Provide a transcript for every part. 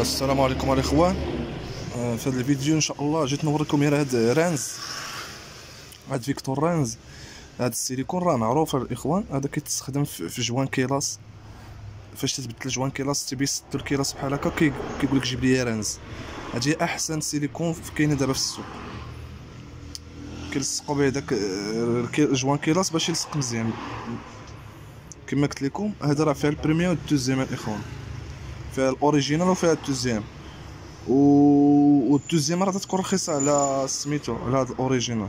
السلام عليكم الاخوان. في هذا الفيديو ان شاء الله جيت نوريكم غير هاد رانز، هاد فيكتور رانز. هاد السيليكون راه معروف الاخوان، هذا كيتستخدم في جوان كيلاس. فاش تتبدل جوان كيلاس تيبي يسدو الكيلاس بحال هكا كيقول لك جيب لي رانز. هادي احسن سيليكون كاينه دابا في السوق، كيلصقوا به داك جوان كيلاس باش يلصق مزيان. كما قلت لكم هذا راه فيها البريمير والدوزيام الاخوان، فيها الاوريجينال وفيها الدوزيام، والدوزيام راه تكون رخيصه على سميتو على هذا الاوريجينال.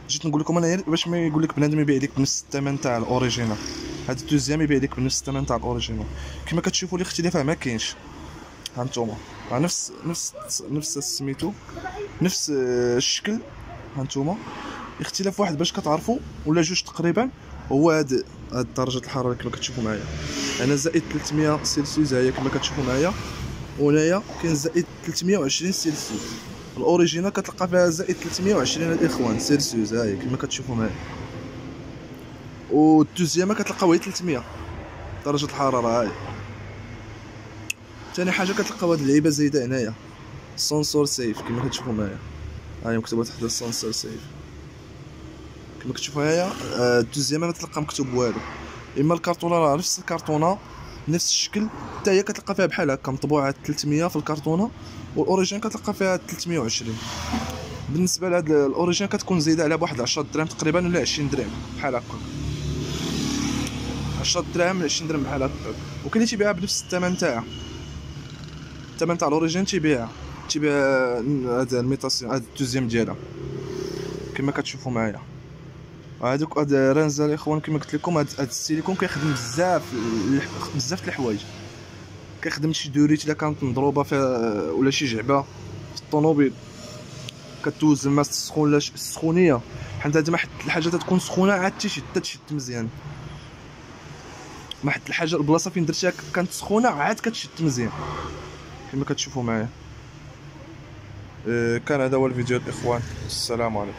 جيت نقول لكم انا باش ما يقول لك بنادم يبيع لك بنفس الثمن تاع الاوريجينال، هذا الدوزيام يبيع لك بنفس الثمن تاع الاوريجينال. كما كتشوفوا الاختلاف ما كاينش، ها نتوما راه نفس سميتو نفس الشكل. ها نتوما اختلاف واحد باش كتعرفوا ولا جوج تقريبا، هو هاد درجه الحراره كما كتشوفوا معايا. انا زائد 300 سلسيوس هي كما كتشوفوا معايا، وهنايا كاين زائد 320 سلسيوس. الاوريجينال كتلقى فيها زائد 320 الاخوان سلسيوس، ها هي كما كتشوفوا معايا. والدوزيام كتلقاو هي 300 درجه الحراره. ها هي ثاني حاجه كتلقاو هاد اللعيبه زايده هنايا، سونسور سيف كما كتشوفوا معايا، ها هي مكتوبه تحت السونسور سيف كما كتشوفوا. هيا الدوزيام ما تلقى مكتوب والو، اما الكرتونه راه نفس الكرتونه نفس الشكل، حتى هي كتلقى فيها بحال هكا مطبوعه 300 في الكرتونه، والاوريجين كتلقى فيها 320. بالنسبه لهاد الاوريجين كتكون زايده على بواحد 10 دراهم تقريبا ولا 20 درهم بحال هكا، 10 دراهم 20 درهم بحال هكا. وكاين اللي تيبيعها بنفس الثمن تاعها، الثمن تاع الاوريجين تيبيع هذا الميتاسيون، هذا الدوزيام ديالها كما كتشوفوا معايا. هادوك هاد رانز الاخوان كما قلت لكم، هاد السيليكون كيخدم بزاف د الحوايج. كيخدم شي دوريت الا كانت مضروبه فيها ولا شي جعبه في الطوموبيل، كتوز الماء السخون ولا السخونيه، حيت هاد ما حد الحاجه تكون سخونه عاد تشد مزيان. ما حد الحاجه البلاصه فين درتيها كانت سخونه عاد كتشد مزيان كما كتشوفوا معايا. كان هذا هو الفيديو الاخوان، السلام عليكم.